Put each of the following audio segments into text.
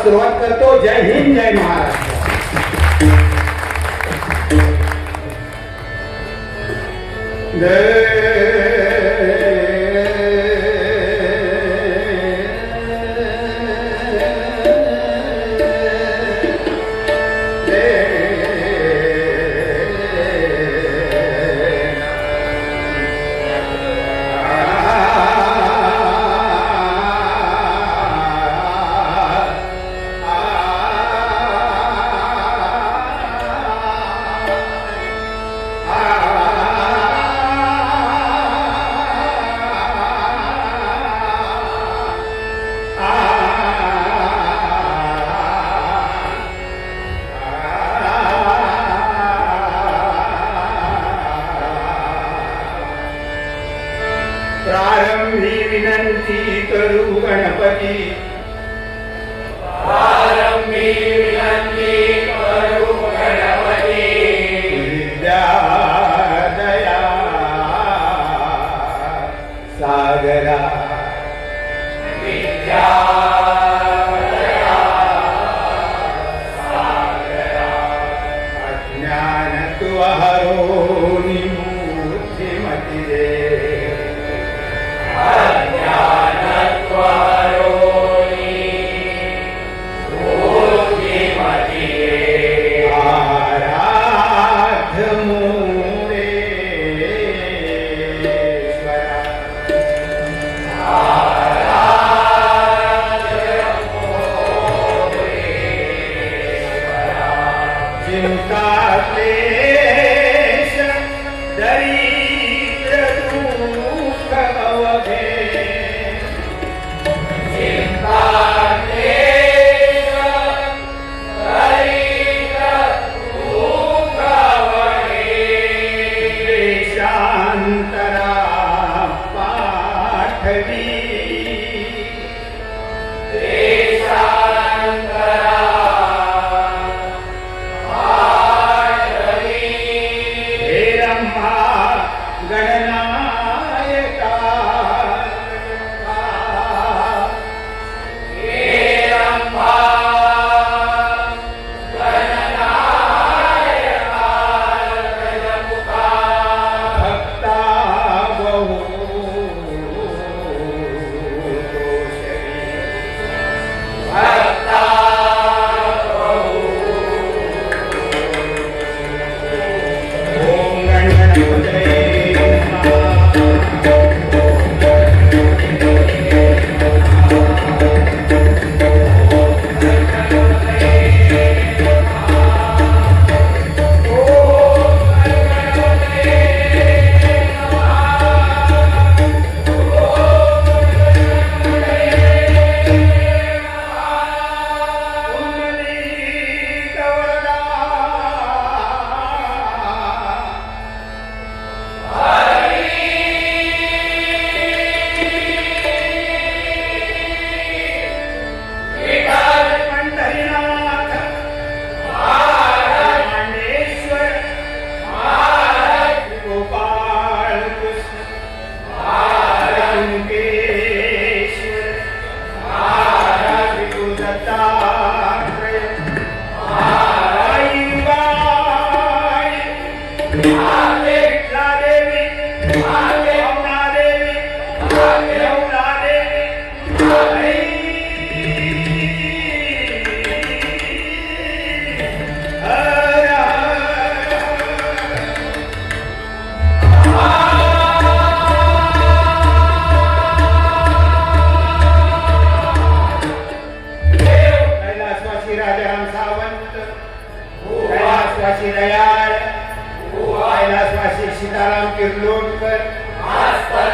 सुरुवात करतो. जय हिंद, जय महाराष्ट्र. प्रारंभी विनंती करू गणपती. प्रारंभी विनंती करू गणपती. विद्या दया सागरा. विद्या दया सागरा. अज्ञान तु हरोनी मूर्तिमती रे.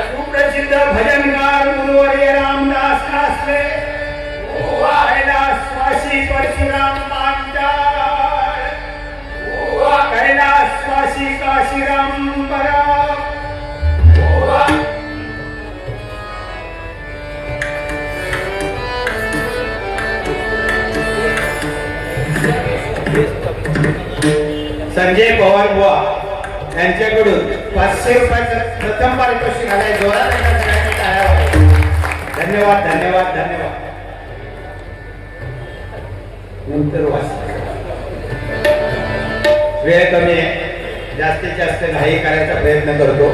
सुप्रसिद्ध भजनकार गुरुवर्य रामदास कासले. कैलासवासी परशुराम पांचाळ. कैलासवासी काशीराम पराव. संजय पवार बुवा यांच्याकडून 500 रुपयाचं प्रथम पारितोषिक आलंय. जोरात धन्यवाद धन्यवाद धन्यवाद. नंतर वाच. वेळ कमी आहे, जास्तीत जास्त घाई करायचा प्रयत्न करतो.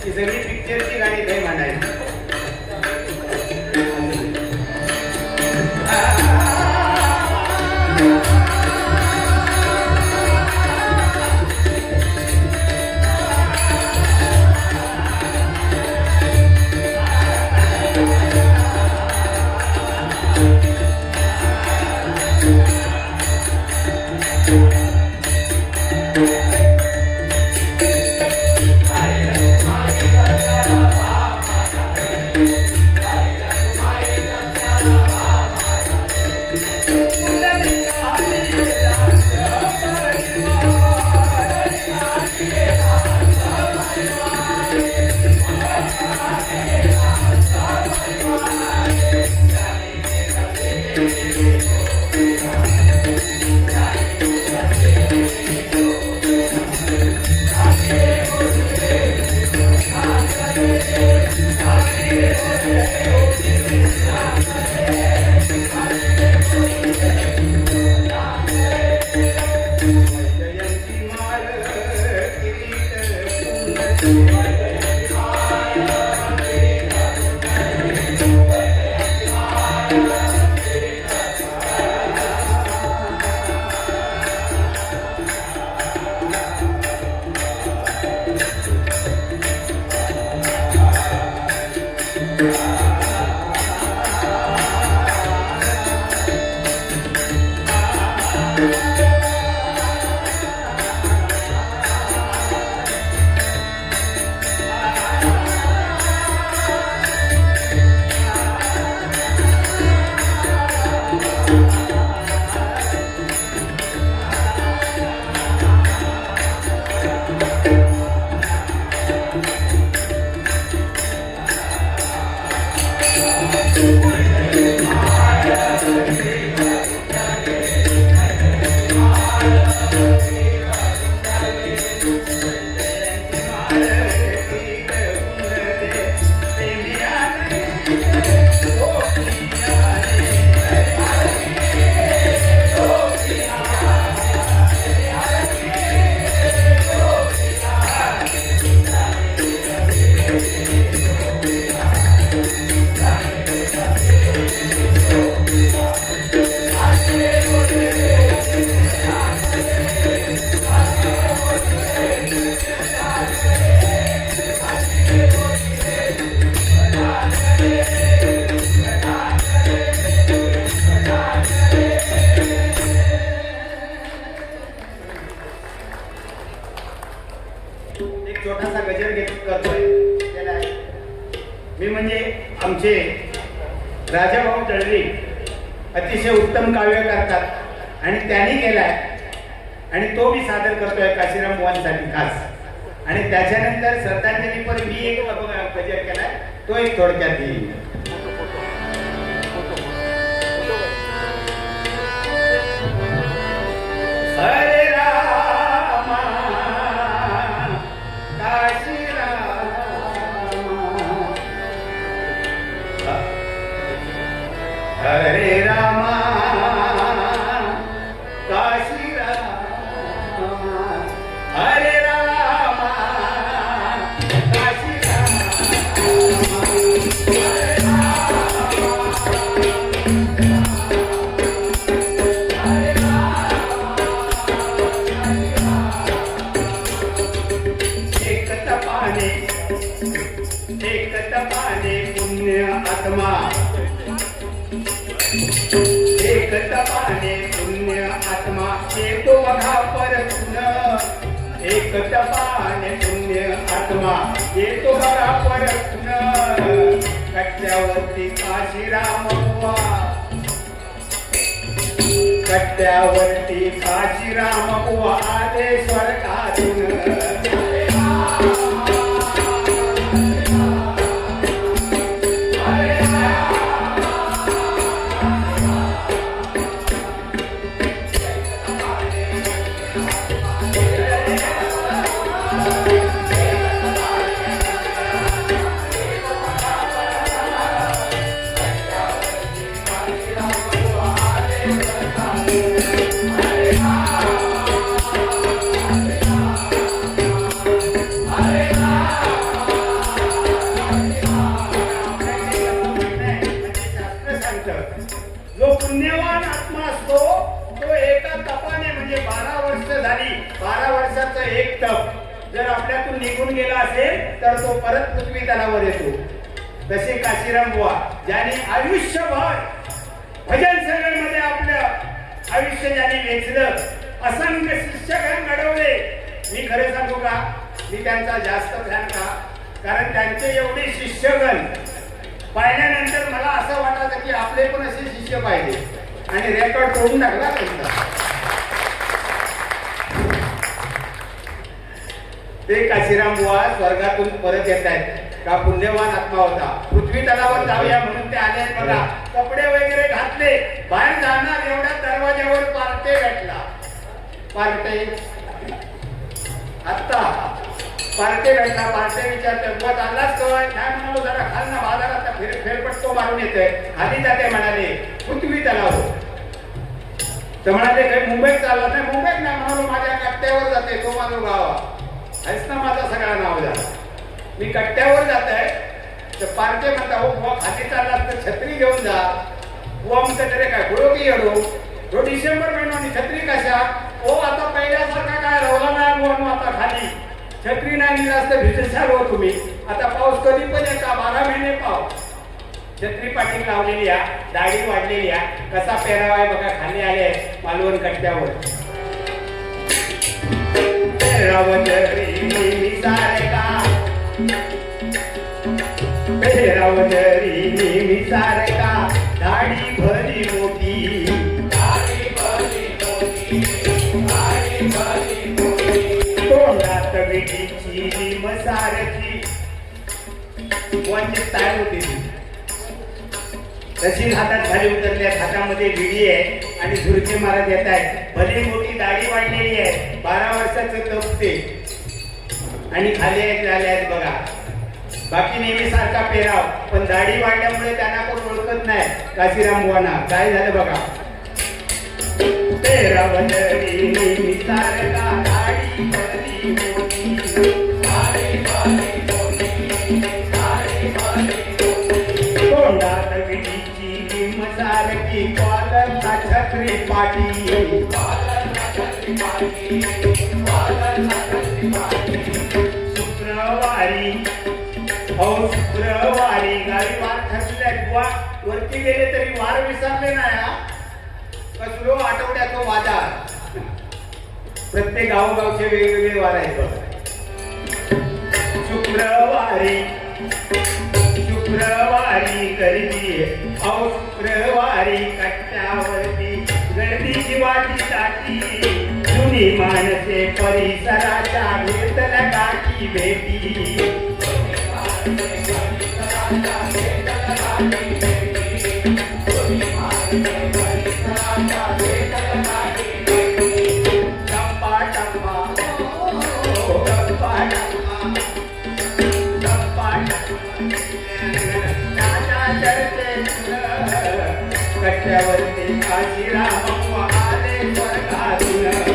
सगळी पिक्चरची गाणी काही म्हणायची छोटासा गजर करतोय त्याला मी म्हणजे आमचे राजाभाऊ तळवी अतिशय उत्तम काव्य करतात आणि त्यांनी केलाय आणि तो मी सादर करतोय काशीराम बुवांसाठी खास आणि त्याच्यानंतर श्रद्धांजली पण मी एक गजर केलाय तो एक थोडक्यात येईल. हरे रामा काशी हरे रामा काशी हरे रामा काशी तपाने पुण्य आत्मा एक तपाने पुण्य आत्मा येतो बघा परतून एक तपाने पुण्य आत्मा येतो बघा परतून कट्ट्यावरती काशीराम बुवा कट्ट्यावरती काशीराम बुवा आले स्वर्गातून जो पुण्यवान आत्मा असतो तो एका तपाने म्हणजे 12 वर्ष झाली 12 वर्षाचं एक तप जर आपल्यातून निघून गेला असेल तर तो परत पृथ्वी तलावर येतो. तसे काशीराम बुवा ज्यांनी आयुष्यभर भजन सगळ्यांमध्ये आपलं आयुष्य ज्यांनी वेचलं असंख्य शिष्यगण घडवले. मी खरं सांगू का मी त्यांचा जास्त फॅन का कारण त्यांचे एवढे शिष्यगण पाहिल्यानंतर मला असं वाटायचं की आपले पण असे शिष्य पाहिजे आणि रेकॉर्ड करून टाकला त्यांचा. ते काशीराम बुवा स्वर्गातून परत येत आहेत का पुण्यवान आत्मा होता. पृथ्वी तलावर जाऊया म्हणून ते आले बघा कपडे वगैरे घातले बाहेर जाणार एवढ्या दरवाज्यावर पार्टे भेटला. पार्टे आत्ता पार्टे भेटला. पार्टे विचारते बुवा चाललाच काय नाही म्हणालो जरा खाल ना बाजारात फेरपटको मारून येतोय खाली जाते म्हणाले पृथ्वी तलावर. तर म्हणाले काही मुंबईत चालला नाही मुंबईत नाही म्हणालो माझ्या कट्ट्यावर जाते तो माझा गाव आहेच ना माझा सगळा नाव झाला. मी कट्ट्यावर जात आहे तर पार्टे म्हणता हो बुवा खाली चालला तर छत्री घेऊन जा. बुवा म्हणते तरी काय गुळोगी येडो तो डिसेंबर महिना आणि छत्री कशा हो आता पहिल्यासारखा काय रवला नाही बुवा आता खाली छत्री नाही जास्त भिजसाल हो तुम्ही. आता पाऊस कधी पण येता 12 महिने पाऊस. छत्री पाठी लावलेली आहे दाढी वाढलेली आहे कसा पेरावा आहे बघा खाली आले मालवण कट्ट्यावर. पेरावं जरी नेहमी सारखा पेरावं जरी नेहमी सारखा दाढी भरी मोठी तोंडात विडीची लिम सारखी वंचित तयार होती तशी हातात खाली उतरल्या हातामध्ये विडी आहे आणि झुरके महाराज येत आहेत. भली मोठी दाढी वाढलेली आहे 12 वर्षाचं तप ते आणि खाली एक झाले आहेत बघा. बाकी नेहमी सारखा पेराव पण दाढी वाढल्यामुळे त्यांना कोण ओळखत नाही. काशीराम बुवांना काय झालं बघा. पेराव जरी नेहमी सारखा दाढी भली मोठी तोंडात विडीची लिम सारखी कॉलर छत्री पाठी शुक्रवारी हो शुक्रवारी गाडी वार खचल्या किंवा वरती गेले तरी वार विसरले नाही हा. कसलो आठवड्याचा बाजार प्रत्येक गावोगावचे वेगवेगळे वार आहेत बघा. शुक्रवारी शुक्रवारी गर्दी अहो शुक्रवारी कट्ट्यावरती गर्दीची वाटी टाकी जुनी माणसे परिसराच्या घेतल्या गाठी भेटी टप्पा टप्पा कट्ट्यावरती काशीराम आले स्वर्गातून.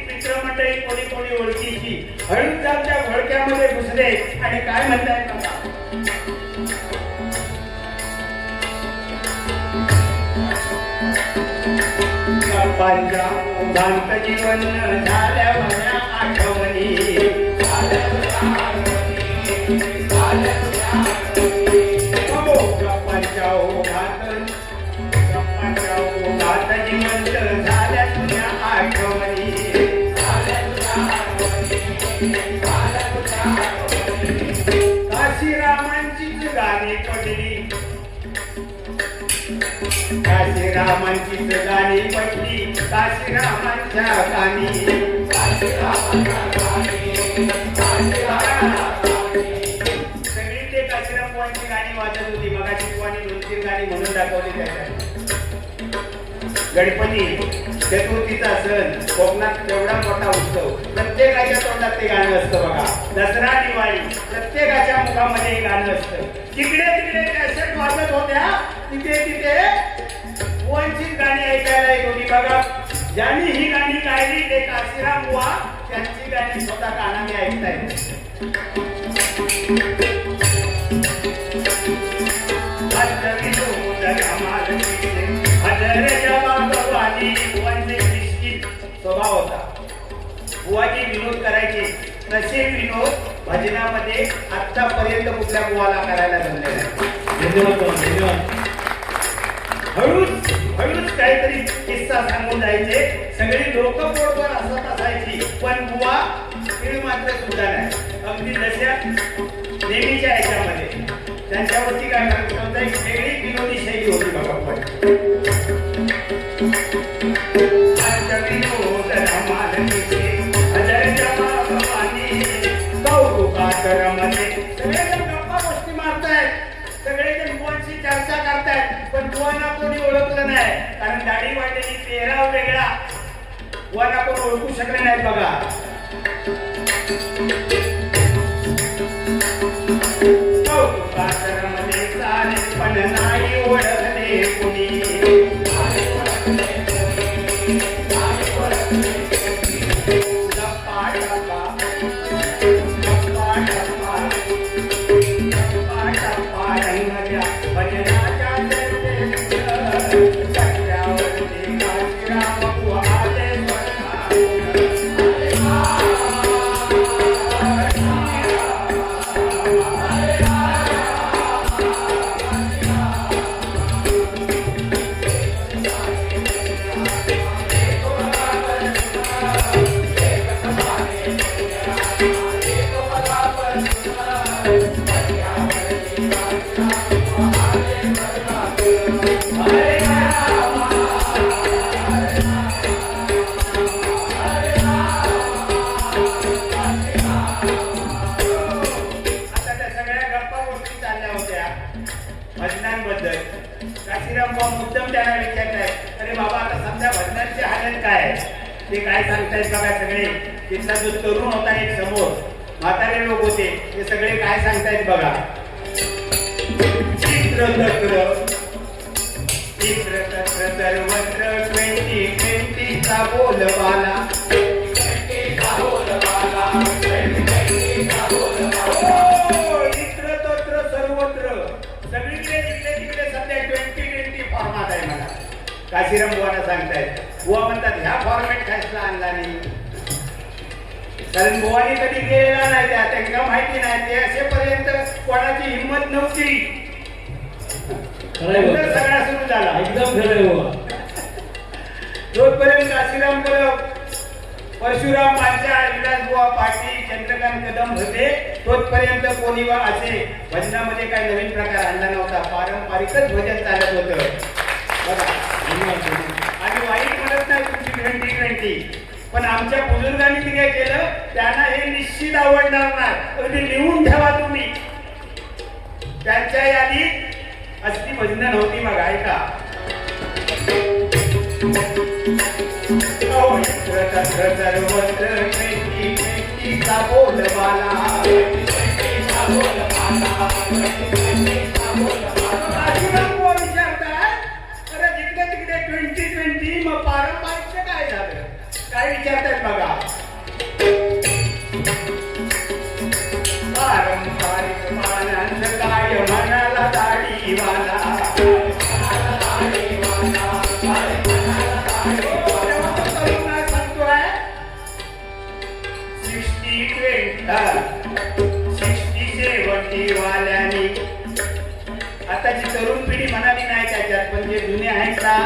मित्रमंडळी कोणी कोणी ओळखीची हळूच त्या घोळक्यामध्ये घुसले आणि काय म्हणताय बघा. गप्पांच्या ओघांत जीवन झाल्या माझ्या आठवणी गप्पांच्या ओघात जिवंत झाल्या तुझ्या आठवणी काशीरामांचीच गाणी पडली काशीरामांचीच गाणी पडली काशीरामांच्या गाणी सगळी ते काशीराम बुवांची गाणी वाजत होती. मगाची बुवांनी 2-3 गाणी म्हणून दाखवली त्याच्यात. गणपती चतुर्थीचा सण कोकणात एवढा मोठा उत्सव प्रत्येकाच्या तोंडात ते गाणं असतं बघा. दसरा दिवाळी प्रत्येकाच्या मुखामध्ये हे गाणं असतं. तिकडे तिकडे कॅसेट वाजत होत्या तिथे तिथे बुवांचीच गाणी ऐकायला येत होती बघा. ज्यांनी ही गाणी गायली ते काशीराम बुवा त्यांची गाणी स्वतः कानाने ऐकतायत. स्वभाव होता. बुवाजी विनोद करायचे तसे विनोद भजनामध्ये आतापर्यंत कुठल्या बुवाला करायला जमले नाही. हळूच हळूच काहीतरी किस्सा सांगून जायचे. सगळी लोक पोटवर असत असायची पण बुवा तीळ मात्र सुद्धा नाही. अगदी जशा नेहमीच्या ह्याच्यामध्ये त्यांच्यावरती काय करत होता एक वेगळी विनोदी शैली होती बघा. सगळेजण गप्पा गोष्टी मारतायत, सगळेजण बुवांशी चर्चा करतायत पण बुवांना कोणी ओळखलं नाही कारण दाढी वाढलेली, पेहराव वेगळा. बुवांना कोण ओळखू शकले नाहीत बघा. कौतुकाकरमध्ये चाले पण नाही ओळखले कोणी. भजनांबद्दल काशीराम बुवा मुद्दाम त्यांना विचारतायत, अरे बाबा आता सध्या भजनांची हालत काय आहे ते काय सांगतायत बघा. सगळे तिथला जो तरुण होता एक समोर म्हातारे लोक होते ते सगळे काय सांगतायत बघा. चित्रतत्र चित्रतत्र सर्वत्र 2020 चा बोलबाला. सगळीकडे तिकडे तिकडे सध्या 2020 फॉर्मात आहे. मला काशीराम बुवांना सांगतायत. बुवा म्हणतात ह्या फॉर्मॅट खायला आणला नाही कारण बुवानी कधी केलेला नाही. त्या त्यांना माहिती नाही. ते असेपर्यंत कोणाची हिंमत नव्हती. सगळा सुरू झाला एकदम जोपर्यंत काशीराम परशुराम पांचाळ, विलास बुवा पाटील, चंद्रकांत कदम होते तोपर्यंत कोणी असे भजनामध्ये काही नवीन प्रकार आणला नव्हता. पारंपरिकच भजन चालत होतं बघा. आणि वाईट म्हणत नाही तुमची 2020 पण आमच्या बुजुर्गांनी जे काय केलं त्यांना हे निश्चित आवडणार नाही. अगदी लिहून ठेवा तुम्ही. त्यांच्या यादीत असली भजनं नव्हती बघा. ऐका सर्वत्र 2020 चा बोलबाला विचारतात अरे जिकडे तिकडे 2020 मग पारंपरिकचं काय झालं काय विचारतात बघा पारंपरिक मानांचं काय म्हणाला दाढीवाला आताची तरुण पिढी म्हणाली नाही त्याच्यात पण जे जुने आहेत ना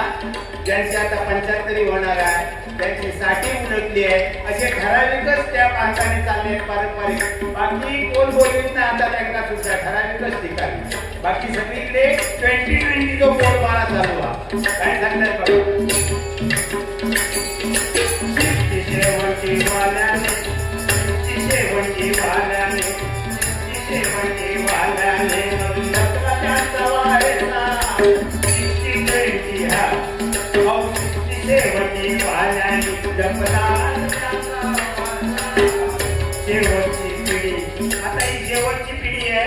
ज्यांची आता 75 होणार आहे त्यांची 60 उलटली आहे असे ठराविकच त्या प्रांताने चालले पारंपरिक बाकी कोण बोलवीत नाही आता एकदा सुद्धा ठराविकच ठिकाणी बाकी सगळीकडे 2020 जो बोलबाला चालू आहे काय सांगतात शेवटची पिढी आता ही शेवटची पिढी आहे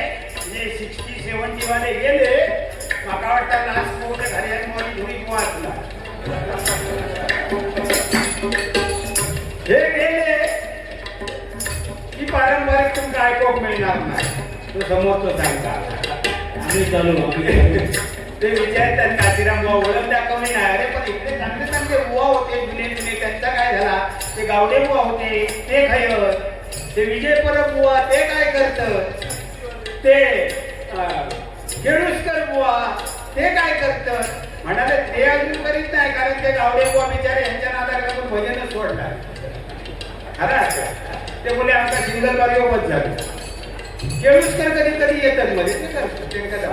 जे 60-70 वाले गेले माका वाटतं लास्ट मोठे घरी धुरी वाचला हे गेले की पारंपरिक तुमचं ऐकूक मिळणार नाही तो समोर तो सांगता आम्ही चालू ते विचारतात काशीराम बुवा ओळख दाखवली नाही अरे पण इकडे चांगले चांगले बुवा होते जुने जुने त्यांचा काय झाला ते गावडे बुवा होते ते खयत ते विजय परब बुवा ते काय करत ते खेळूसकर बुवा ते काय करत म्हणाले ते अजून करीत नाही कारण ते गावडे बुवा बिचारे यांच्या नादाला पण भजनच सोडणार अरे ते बोले आमचा सिंगल बारीओबत झालं खेळूसकर कधी कधी येतात मध्ये ते करतात ते कदा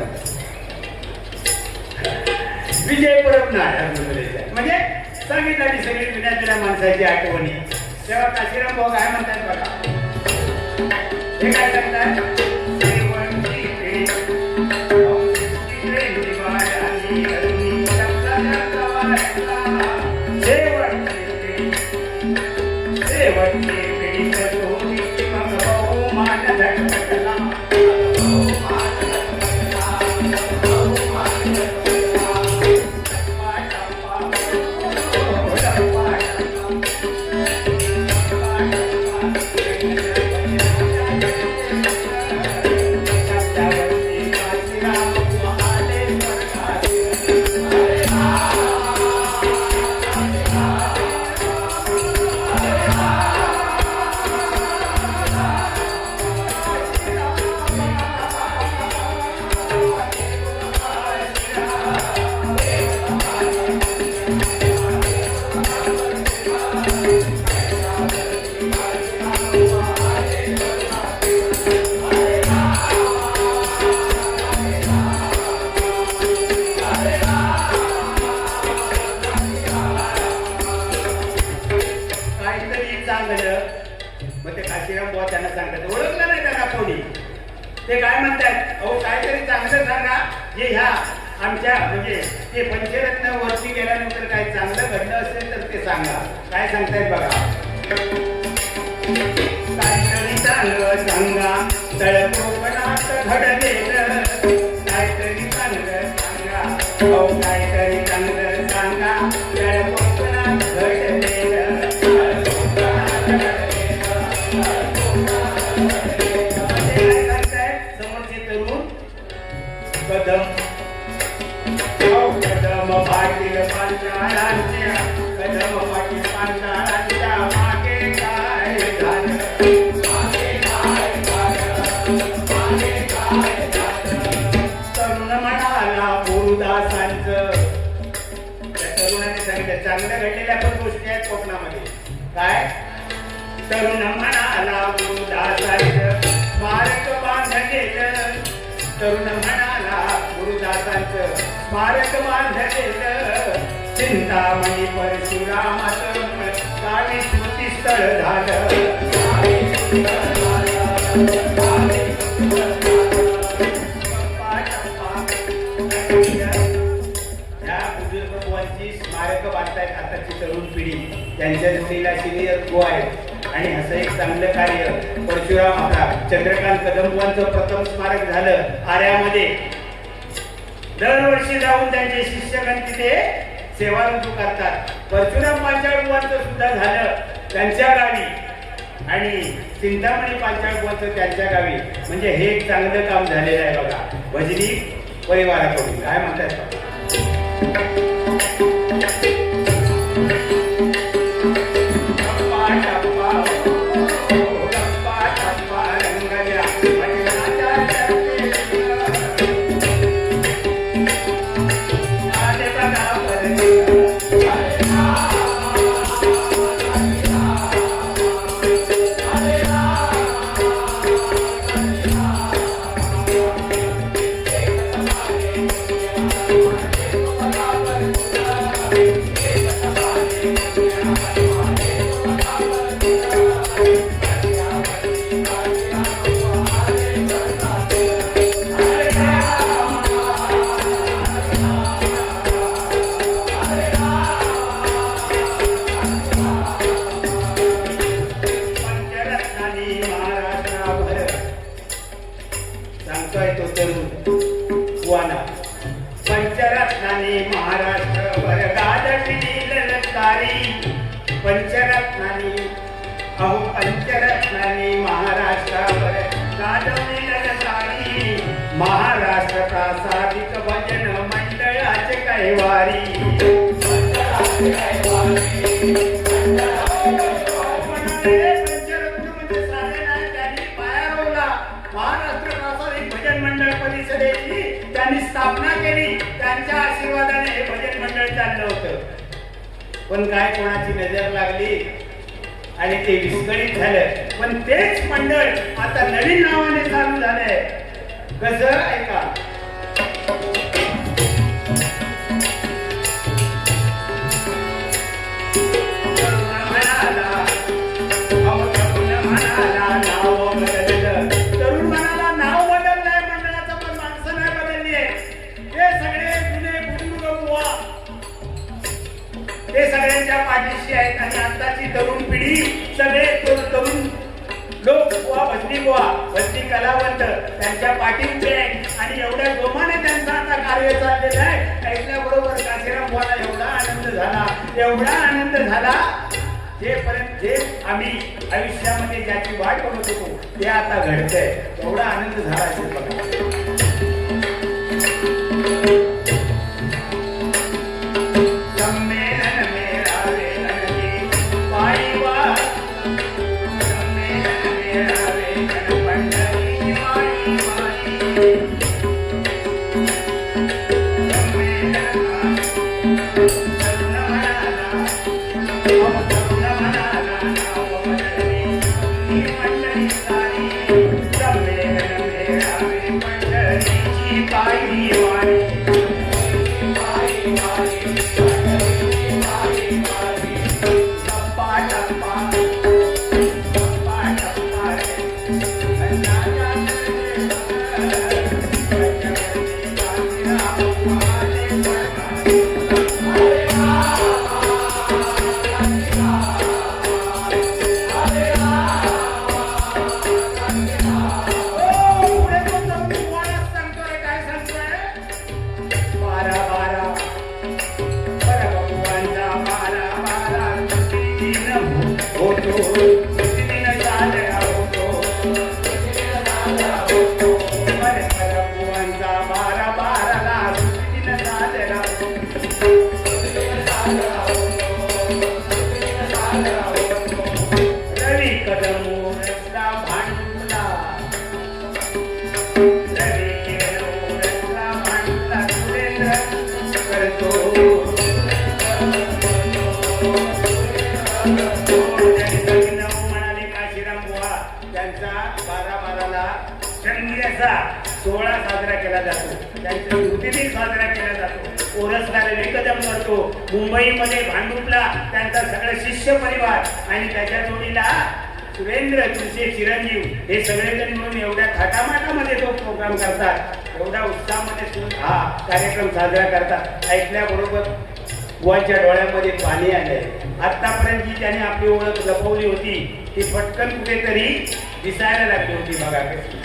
विजय परब नाही म्हणजे सांगितली सगळी जुन्या जुन्या माणसाची आठवणी तेव्हा काशीराम भाऊ काय म्हणतात बघा हे काय सांगतात ते काय म्हणतात अहो काहीतरी चांगलं सांगा जे ह्या आमच्या म्हणजे ते पंचरत्न वरती गेल्यानंतर काही चांगलं घडलं असेल तर ते सांगा काय सांगतायत बघा काहीतरी चांगलं सांगा तळ कोकणात घडलेलं काहीतरी चांगलं सांगा अहो काहीतरी चांगलं सांगा तळ कोकणात घडलेलं कदम पाटील पांचाळांच्या कदम पाटील पांचाळांच्या मागे काय झालं तरुण म्हणाला गुरुदासांचं त्या तरुणाने सांगितलं चांगल्या घडलेल्या पण गोष्टी आहेत कोकणामध्ये काय तरुण म्हणाला गुरुदासांचं स्मारक बांधलेलं तरुण म्हणाला गुरुदासांचं स्मारक बांधलेलं चिंतामणी परशुरामाचं गावी स्मृतीस्थळ झालं या बुजुर्ग बुवांची स्मारक बांधतायत आताची तरुण पिढी, त्यांच्या जोडीला सिनियर गो आहेत. आणि असं एक चांगलं कार्य परशुराम आता चंद्रकांत कदमवांचं प्रथम स्मारक झालं आर्यामध्ये. दरवर्षी जाऊन त्यांचे शिष्यगण तिथे सेवा रुजू करतात. परशुराम पांचाळबुवांचं सुद्धा झालं त्यांच्या गावी आणि चिंतामणी पांचाळबुवांचं त्यांच्या गावी. म्हणजे हे एक चांगलं काम झालेलं आहे बघा भजनी परिवाराकडून. काय म्हणतात पंचरत्नानी महाराष्ट्रभर गाजविली ललकारी. पंचरत्नानी अहो पंचरत्नानी महाराष्ट्रभर गाजवली ललकारी. महाराष्ट्र प्रासादिक भजन मंडळाचे कैवारी. पंचरत्न म्हणजे साधे नाही, त्यांनी पाया रोवला. महाराष्ट्र प्रासादिक भजन मंडळ परिषदेची त्यांनी स्थापना केली. त्यांच्या आशीर्वादाने हे भजन मंडळ चाललं होतं. पण काय कोणाची नजर लागली आणि ते विस्कळीत झालं. पण तेच मंडळ आता नवीन नावाने चालू झालंय. कसं ऐका, ते सगळ्यांच्या पाठीशी आहेत. आणि आताची तरुण पिढी सगळे तरुण लोक बुवा, भजनी बुवा, भजनी कलावंत त्यांच्या पाठीशी आहेत. आणि एवढ्या जोमाने त्यांचं आता कार्य चाललेलं आहे. ऐकल्याबरोबर काशीराम बुवाला एवढा आनंद झाला, एवढा आनंद झाला, जे आम्ही आयुष्यामध्ये ज्याची वाट बघत होतो ते आता घडतंय. एवढा आनंद झाला असेल बघा. सोहळा साजरा केला जातो. त्यांचा स्मृतिदिन साजरा केला जातो. ओरसला कदम करतो. मुंबईमध्ये भांडुपला त्यांचा सगळं शिष्य परिवार आणि त्याच्या जोडीला सुरेंद्र तुळशी चिरंजीव हे सगळेजण मिळून एवढ्या थाटामाटामध्ये तो प्रोग्राम करतात. एवढा उत्साहामध्ये हा कार्यक्रम साजरा करतात. ऐकल्याबरोबर बुवाच्या डोळ्यामध्ये पाणी आलंय. आतापर्यंत जी त्याने आपली ओळख लपवली होती ती पटकन कुठेतरी दिसायला लागली होती. बघा कशी.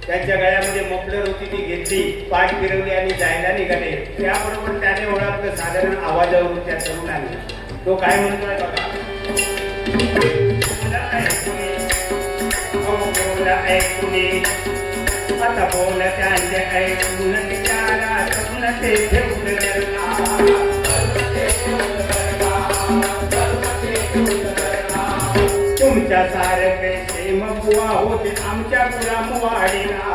त्यांच्या गळ्यामध्ये मफलर होती ती घेतली, पाठ फिरवली आणि जायला निघाले. त्याबरोबर त्याने ओळखलं साधारण आवाजावरून त्या तरुणाने. तो काय म्हणतोय बघा. आता बोल त्यांचे ऐकून विचारा तरुण ते ठेवून तुमच्या सारखे प्रेम बुवा होते आमच्या गुलामवाडीला.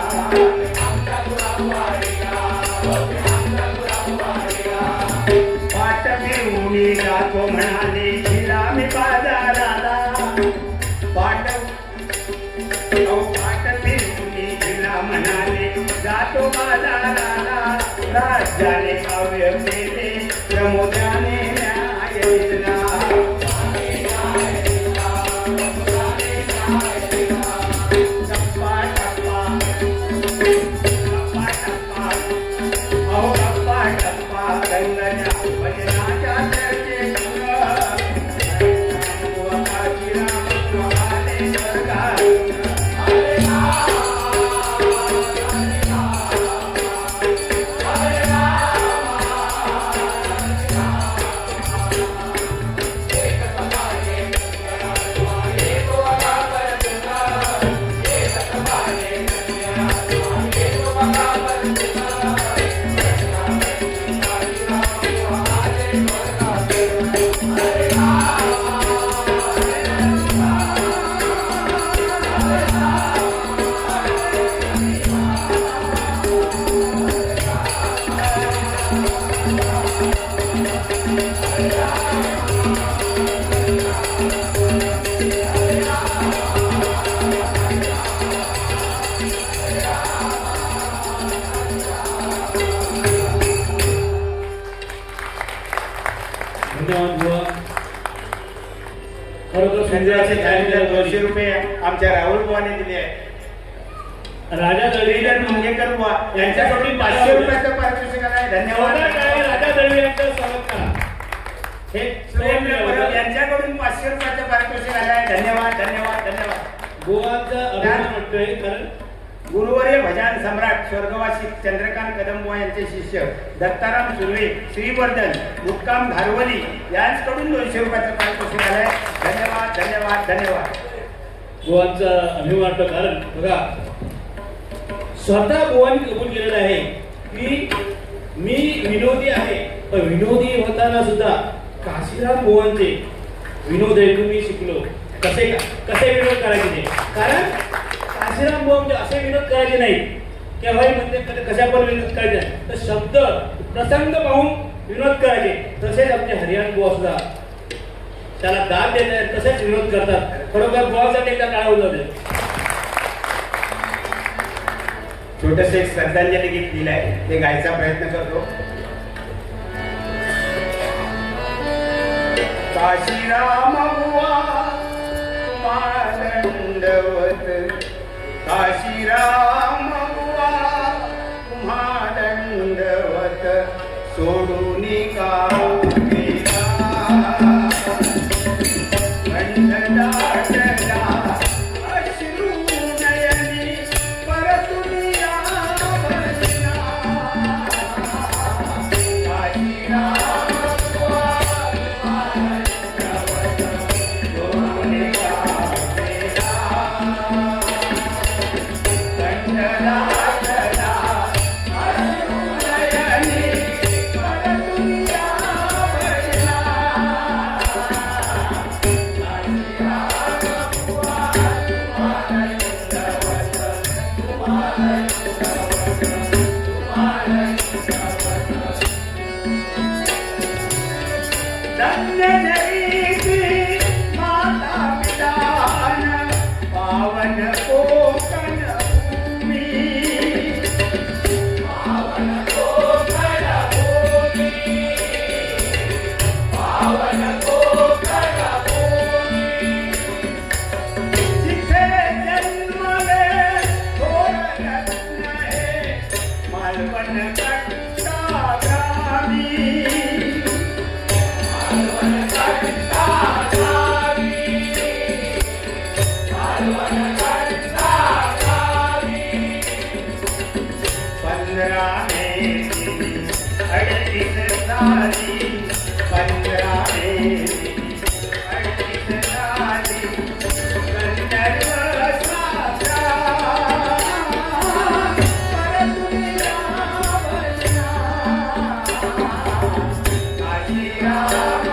पाट फिरवून जातो म्हणाले हिला मी बाजाराला. पाट फिरवून हिला म्हणाले जातो बाजाराला. राज्याने काव्य केले प्रमोदाने न्याय दिला. संजयाचे 200 रुपये आमच्या राहुल बुवाने दिले आहेत. राजा श्रीधर मंगेकर बुवा यांच्याकडून 500 रुपयाचं पारितोषिक आहे. धन्यवाद. राजा दळवी यांचं स्वागत करा. हे सुरेंद्र परब यांच्याकडून 500 रुपयाचं पारितोषिक आलं आहे. धन्यवाद धन्यवाद धन्यवाद. गोवाचा अभिमान वाटतोय कारण गुरुवर्य भजन सम्राट स्वर्गवासी चंद्रकांत कदमबुवा यांचे शिष्य दत्ताराम सुर्वे श्रीवर्धन मुक्काम धारवली यांच्याकडून 200 रुपयाचं पारितोषिक आलंय. धन्यवाद धन्यवाद धन्यवाद. गोवाचा अभिमान वाटतो कारण बघा स्वतः गोवानी कबूल केलेलं आहे की मी विनोदी आहे, पण विनोदी होताना सुद्धा काशीराम गोवांचे विनोद ऐकून मी शिकलो कसे विनोद करायचे ते. कारण काशीराम बुवा म्हणजे असे विनोद करायचे नाही केव्हाही म्हणजे कशा पण विनोद करायचे तर शब्द प्रसंग पाहून विनोद करायचे. तसेच आपले हरियाण बुवा सुद्धा त्याला दाद देत आहेत, तसेच विनोद करतात. खरोखर बुवासाठी एकदा काळा होऊन जाते. छोटस एक श्रद्धांजली गीत दिलंय ते गायचा प्रयत्न करतो. काशीराम बुवा दंडवत, काशीराम बुवा दंडवत. सोडून का गेला कंठदाटला अश्रू नयनी परतून यावया काशीराम सोडून का गेला कंठदाटला अश्रू नयनी परतून यावया धन्य जयती माता पितान पावन कोकण भूमी पावन कोकण भूमी पावन कोकण भूमी जिथे जन्मले थोर रत्न हे मालवण कट्टा ग्रामी मालवण कट्टा गावी मालवण कट्टा गावी 15 मे 38 साली 15 मे 38 साली गंधर्व साचा परतून यावया काशीराम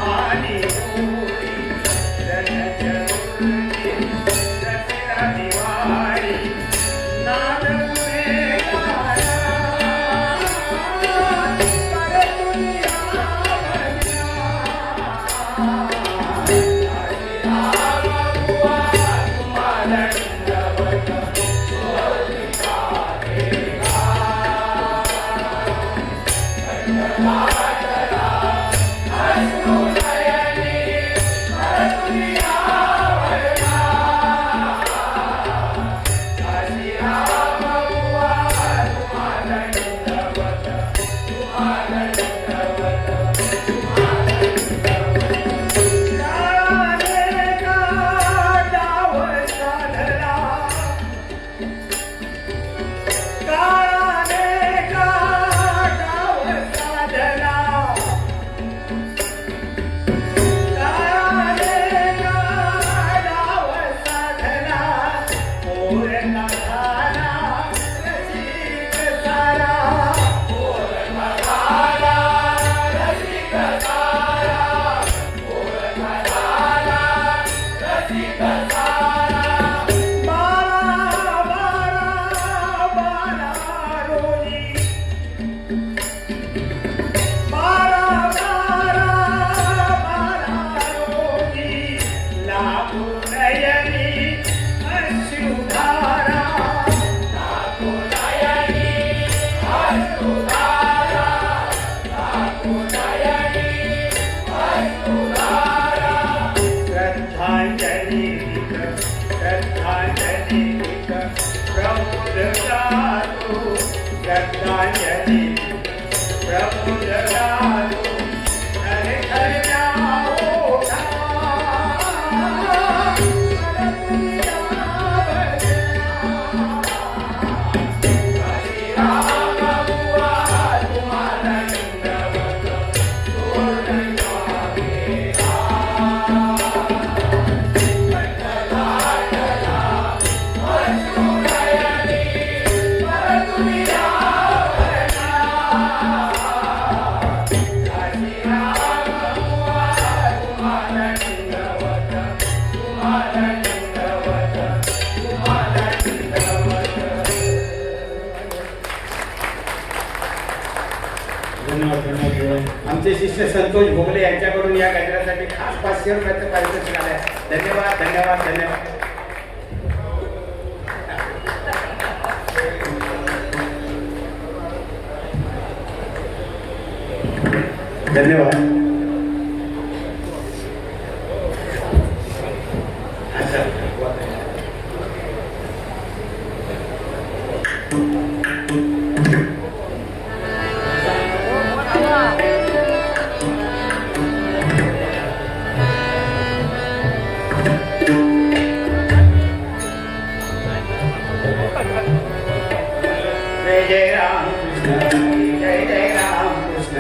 आणि होळी रणचंद्री दसरा दिवाळी नाद पुणे गाया परतुनिया आमचे शिष्य संतोष भोगले यांच्याकडून या गजरासाठी खास 500 रुपयाचं पारितोषिक आलंय. धन्यवाद धन्यवाद धन्यवाद. धन्यवाद. जय जय राम कृष्ण जय जय राम कृष्ण.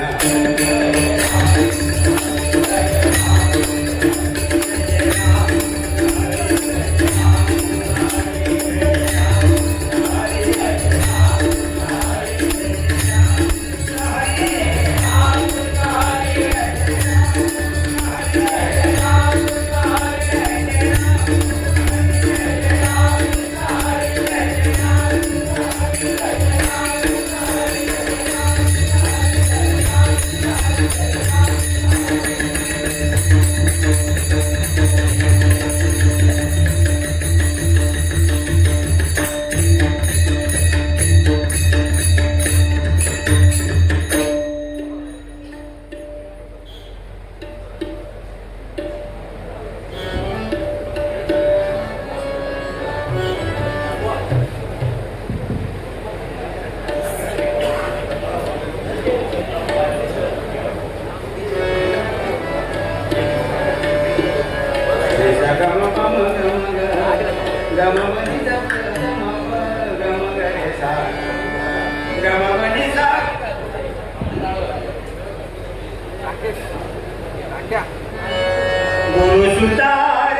गुरु सुतार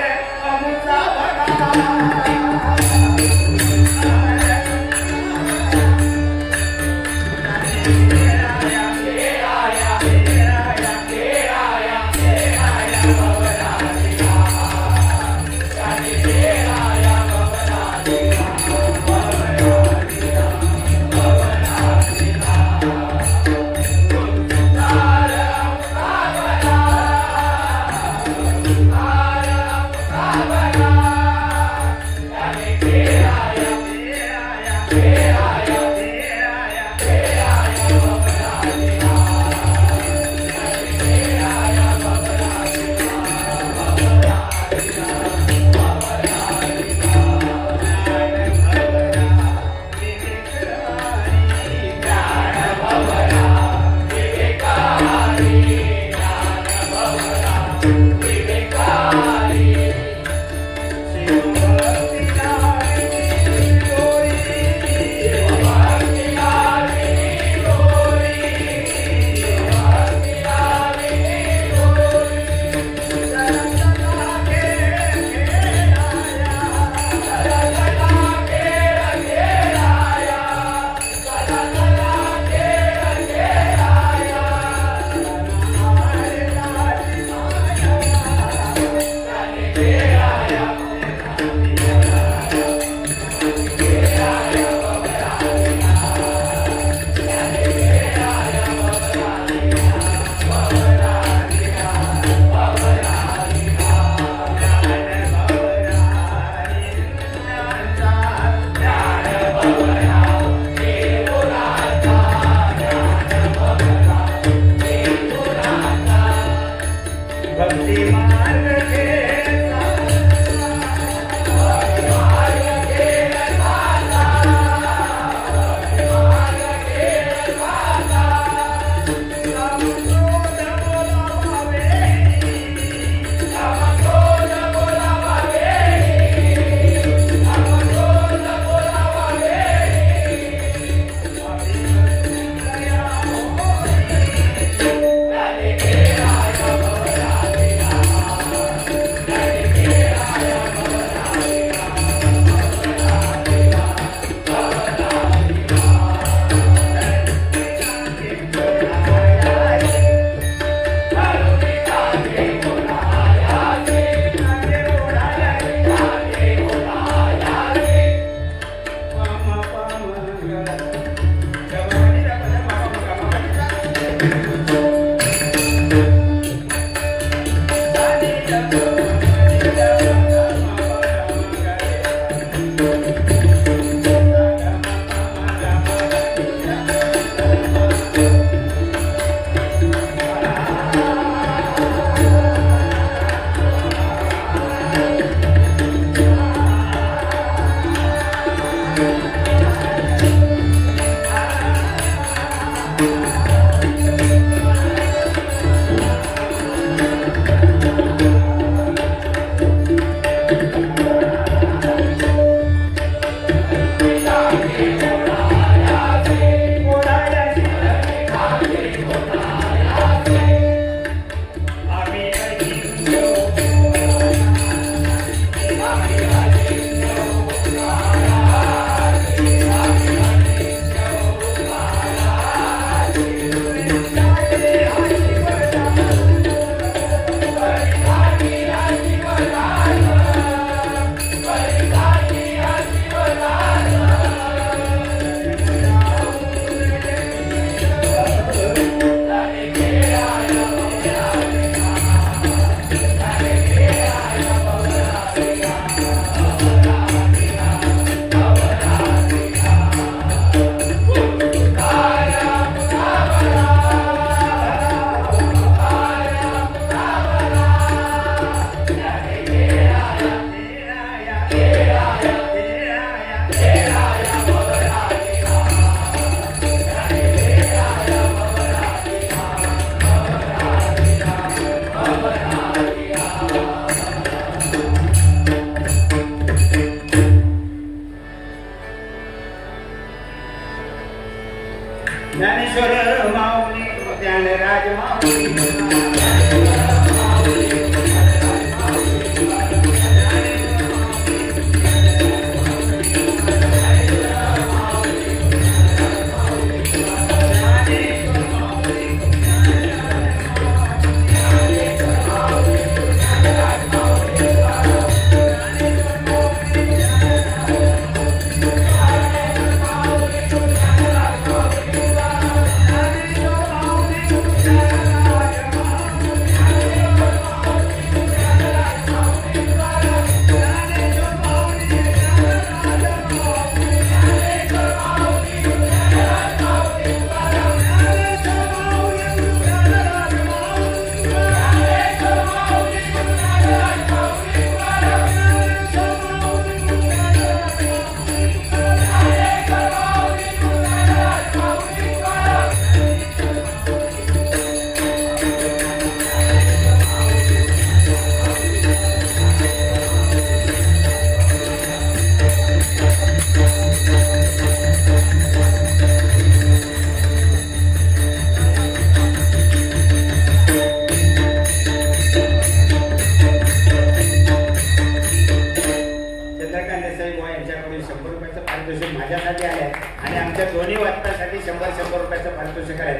अमुचा बघा विवेकारी शिवभक्ती नाविनी डोरी. भक्ती नाविनी डोरी भक्ती नाविनी डोरी सरसता खेळ खेळाया. सदा खेळ खेळाया सदा खेळ खेळाया त्याने खेळाया भक्ती मार्ग खेळला. आमच्या दोन्ही वाचनासाठी 100-100 रुपयाचं पारितोषिक आहे.